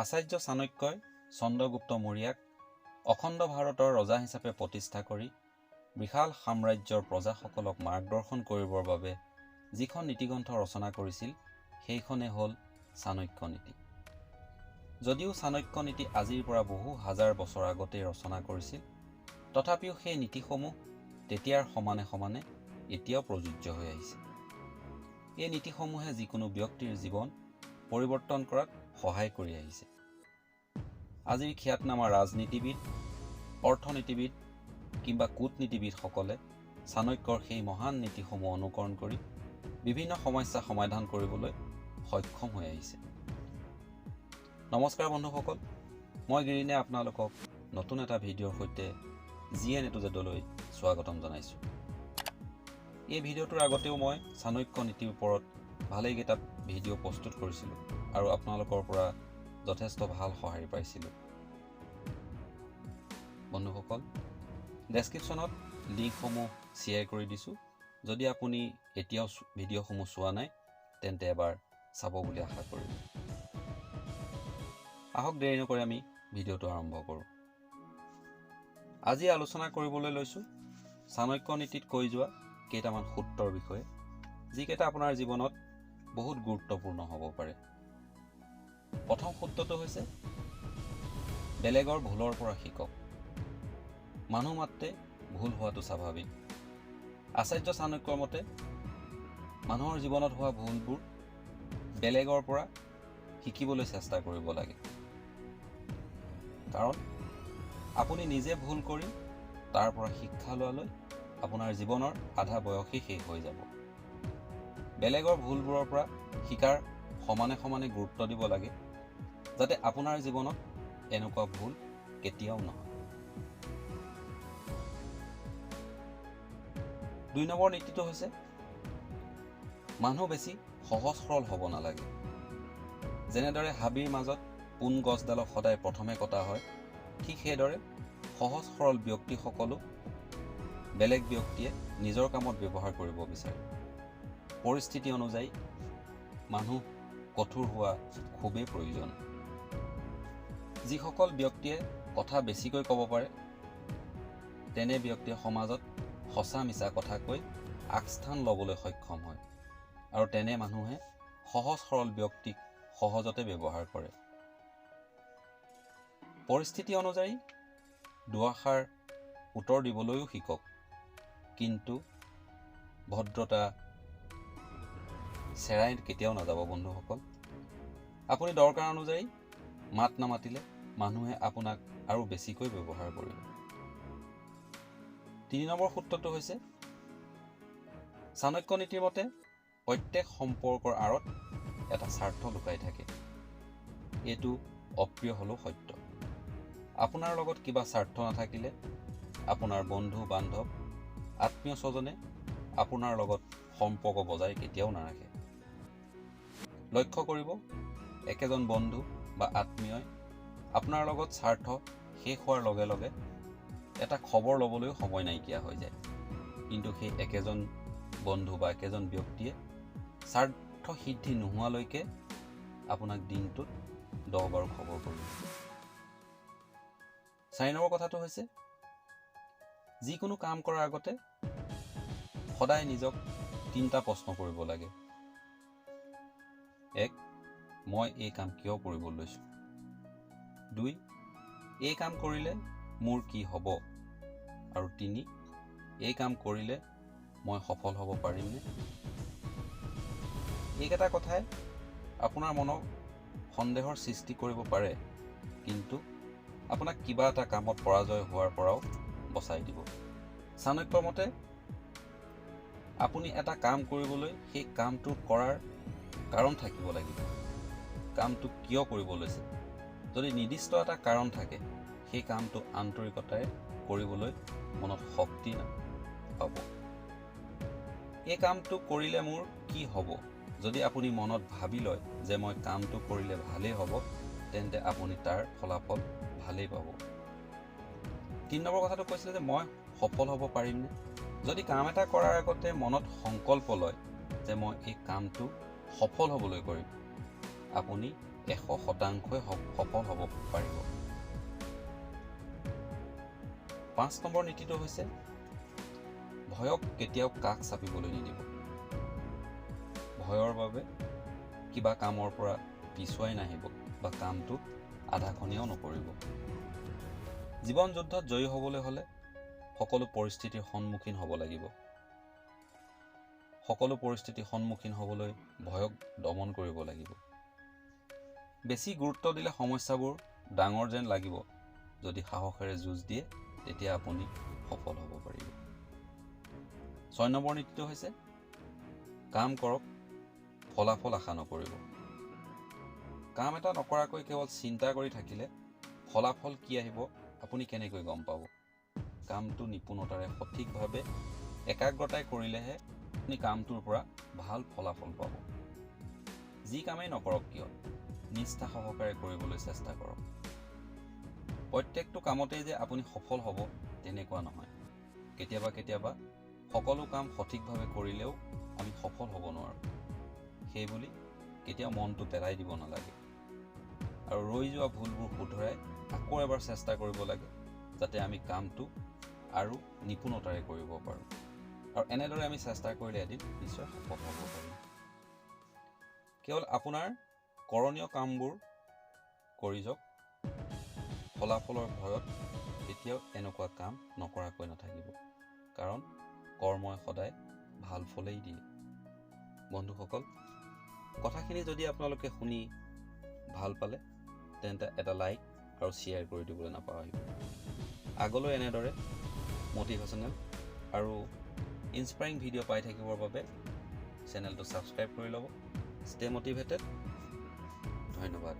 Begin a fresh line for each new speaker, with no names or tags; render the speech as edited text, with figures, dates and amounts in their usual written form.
আচাৰ্য চাণক্যই চন্দ্ৰগুপ্ত মৌৰ্যক অখণ্ড ভাৰতৰ ৰজা হিচাপে প্ৰতিষ্ঠা কৰি বিশাল সাম্ৰাজ্যৰ প্ৰজাসকলক মাৰ্গদৰ্শন কৰিবৰ বাবে যিখন নীতিগ্ৰন্থ ৰচনা কৰিছিল সেইখনেই হ'ল চাণক্য নীতি। যদিও চাণক্য নীতি আজিৰ পৰা বহু হাজাৰ বছৰ আগতেই ৰচনা কৰিছিল, তথাপিও সেই নীতিসমূহ তেতিয়াৰ সমানে সমানে এতিয়াও প্ৰযোজ্য হৈ আহিছে। এই নীতিসমূহে যিকোনো ব্যক্তিৰ জীৱন পৰিৱৰ্তন কৰাত সহায় কৰি আহিছে। আজিৰ খ্যাতনামা ৰাজনীতিবিদ, অৰ্থনীতিবিদ কিংবা কূটনীতিবিদসকলে চাণক্যৰ সেই মহান নীতিসমূহ অনুকৰণ কৰি বিভিন্ন সমস্যা সমাধান কৰিবলৈ সক্ষম হৈ আহিছে। নমস্কাৰ বন্ধুসকল, মই গিৰিনে আপোনালোকক নতুন এটা ভিডিঅ'ৰ সৈতে gnatoz-লৈ স্বাগতম জনাইছোঁ। এই ভিডিঅ'টোৰ আগতেও মই চাণক্য নীতিৰ ওপৰত ভালেইকেইটা ভিডিঅ' প্ৰস্তুত কৰিছিলোঁ আৰু আপোনালোকৰ পৰা যথেষ্ট ভাল সঁহাৰি পাইছিলোঁ। বন্ধুসকল, ডেছক্ৰিপশ্যনত লিংকসমূহ শ্বেয়াৰ কৰি দিছোঁ। যদি আপুনি এতিয়াও ভিডিঅ'সমূহ চোৱা নাই তেন্তে এবাৰ চাব বুলি আশা কৰিলোঁ। আহক দেৰি নকৰি আমি ভিডিঅ'টো আৰম্ভ কৰোঁ। আজি আলোচনা কৰিবলৈ লৈছোঁ চাণক্য নীতিত কৈ যোৱা কেইটামান সূত্ৰৰ বিষয়ে, যিকেইটা আপোনাৰ জীৱনত বহুত গুৰুত্বপূৰ্ণ হ'ব পাৰে। প্ৰথম সূত্ৰটো হৈছে বেলেগৰ ভুলৰ পৰা শিকক। মানুহ মাত্ৰে ভুল হোৱাটো স্বাভাৱিক। আচাৰ্য চাণক্যৰ মতে মানুহৰ জীৱনত হোৱা ভুলবোৰ বেলেগৰ পৰা শিকিবলৈ চেষ্টা কৰিব লাগে, কাৰণ আপুনি নিজে ভুল কৰি তাৰ পৰা শিক্ষা লোৱালৈ আপোনাৰ জীৱনৰ আধা বয়সেই শেষ হৈ যাব। বেলেগৰ ভুলবোৰৰ পৰা শিকাৰ সমানে সমানে গুৰুত্ব দিব লাগে, যাতে আপোনাৰ জীৱনত এনেকুৱা ভুল কেতিয়াও নহয়। ২ নম্বৰ নীতিটো হৈছে মানুহ বেছি সহজ সৰল হ'ব নালাগে। যেনেদৰে হাবিৰ মাজত পোন গছডালক সদায় প্ৰথমে কটা হয়, ঠিক সেইদৰে সহজ সৰল ব্যক্তিসকলো বেলেগ ব্যক্তিয়ে নিজৰ কামত ব্যৱহাৰ কৰিব বিচাৰে। পৰিস্থিতি অনুযায়ী মানুহ কঠোৰ হোৱা খুবেই প্ৰয়োজন। যিসকল ব্যক্তিয়ে কথা বেছিকৈ ক'ব পাৰে, তেনে ব্যক্তিয়ে সমাজত সঁচা মিছা কথা কৈ আগস্থান ল'বলৈ সক্ষম হয়, আৰু তেনে মানুহে সহজ সৰল ব্যক্তিক সহজতে ব্যৱহাৰ কৰে। পৰিস্থিতি অনুযায়ী দুআষাৰ উত্তৰ দিবলৈও শিকক, কিন্তু ভদ্ৰতা চেৰাই কেতিয়াও নাযাব। বন্ধুসকল, আপুনি দৰকাৰ অনুযায়ী মাত নামাতিলে মানুহে আপোনাক আৰু বেছিকৈ ব্যৱহাৰ কৰিব। ৩ নম্বৰ সূত্ৰটো হৈছে চাণক্য নীতিৰ মতে প্ৰত্যেক সম্পৰ্কৰ আঁৰত এটা স্বাৰ্থ লুকাই থাকে। এইটো অপ্ৰিয় হ'লেও সত্য। আপোনাৰ লগত কিবা স্বাৰ্থ নাথাকিলে আপোনাৰ বন্ধু বান্ধৱ আত্মীয় স্বজনে আপোনাৰ লগত সম্পৰ্ক বজাই কেতিয়াও নাৰাখে। লক্ষ্য কৰিব, একেজন বন্ধু বা আত্মীয়ই আপোনাৰ লগত স্বাৰ্থ শেষ হোৱাৰ লগে লগে এটা খবৰ ল'বলৈও সময় নাইকিয়া হৈ যায়, কিন্তু সেই একেজন বন্ধু বা একেজন ব্যক্তিয়ে স্বাৰ্থ সিদ্ধি নোহোৱালৈকে আপোনাক দিনটোত 10 বাৰ খবৰ কৰিব। 4 নম্বৰ কথাটো হৈছে যিকোনো কাম কৰাৰ আগতে সদায় নিজক 3টা প্ৰশ্ন কৰিব লাগে। 1. মই এই কাম কিয় কৰিব লৈছোঁ? 2. এই কাম কৰিলে মোৰ কি হ'ব? আৰু 3. এই কাম কৰিলে মই সফল হ'ব পাৰিমনে? এইকেইটা কথাই আপোনাৰ মনত সন্দেহৰ সৃষ্টি কৰিব পাৰে, কিন্তু আপোনাক কিবা এটা কামত পৰাজয় হোৱাৰ পৰাও বচাই দিব। চাণক্যৰ মতে আপুনি এটা কাম কৰিবলৈ সেই কামটো কৰাৰ কাৰণ থাকিব লাগিব। কামটো কিয় কৰিব লৈছে? যদি নিৰ্দিষ্ট এটা কাৰণ থাকে, সেই কামটো আন্তৰিকতাৰে কৰিবলৈ মনত শক্তি পাব। এই কামটো কৰিলে মোৰ কি হ'ব? যদি আপুনি মনত ভাবি লয় যে মই কামটো কৰিলে ভালেই হ'ব, তেন্তে আপুনি তাৰ ফলাফল ভালেই পাব। 3 নম্বৰ কথাটো কৈছিলে যে মই সফল হ'ব পাৰিমনে? যদি কাম এটা কৰাৰ আগতে মনত সংকল্প লয় যে মই এই কামটো সফল হ'বলৈ কৰিম, আপুনি 100% সফল হ'ব পাৰিব। 5 নম্বৰ নীতিটো হৈছে ভয়ক কেতিয়াও কাষ চাপিবলৈ নিদিব। ভয়ৰ বাবে কিবা কামৰ পৰা পিছুৱাই নাহিব বা কামটো আধাখনীয়াও নকৰিব। জীৱন যুদ্ধত জয়ী হ'বলৈ হ'লে সকলো পৰিস্থিতিৰ সন্মুখীন হ'ব লাগিব। সকলো পৰিস্থিতিৰ সন্মুখীন হ'বলৈ ভয়ক দমন কৰিব লাগিব। বেছি গুৰুত্ব দিলে সমস্যাবোৰ ডাঙৰ যেন লাগিব। যদি সাহসেৰে যুঁজ দিয়ে তেতিয়া আপুনি সফল হ'ব পাৰিব। 6 নম্বৰ নীতিটো হৈছে কাম কৰক, ফলাফল আশা নকৰিব। কাম এটা নকৰাকৈ কেৱল চিন্তা কৰি থাকিলে ফলাফল কি আহিব আপুনি কেনেকৈ গম পাব? কামটো নিপুণতাৰে সঠিকভাৱে একাগ্ৰতাৰে কৰিলেহে আপুনি কামটোৰ পৰা ভাল ফলাফল পাব। যি কামেই নকৰক কিয় নিষ্ঠা সহকাৰে কৰিবলৈ চেষ্টা কৰক। প্ৰত্যেকটো কামতেই যে আপুনি সফল হ'ব তেনেকুৱা নহয়। কেতিয়াবা সকলো কাম সঠিকভাৱে কৰিলেও আমি সফল হ'ব নোৱাৰোঁ। সেইবুলি কেতিয়াও মনটো পেলাই দিব নালাগে আৰু ৰৈ যোৱা ভুলবোৰ শুধৰাই আকৌ এবাৰ চেষ্টা কৰিব লাগে, যাতে আমি কামটো আৰু নিপুণতাৰে কৰিব পাৰোঁ। আৰু এনেদৰে আমি চেষ্টা কৰিলে এদিন নিশ্চয় সফল হ'ব পাৰিম। কেৱল আপোনাৰ কৰণীয় কামবোৰ কৰি যাওক। ফলাফলৰ ভয়ত কেতিয়াও এনেকুৱা কাম নকৰাকৈ নাথাকিব, কাৰণ কৰ্মই সদায় ভাল ফলেই দিয়ে। বন্ধুসকল, কথাখিনি যদি আপোনালোকে শুনি ভাল পালে তেন্তে এটা লাইক আৰু শ্বেয়াৰ কৰি দিবলৈ নাপাহৰিব। আগলৈ এনেদৰে মটিভেশ্যনেল আৰু ইনস্পায়াৰিং ভিডিঅ' পাই থাকিবৰ বাবে চেনেলটো ছাবস্ক্ৰাইব কৰি ল'ব। Stay motivated. ধন্যবাদ।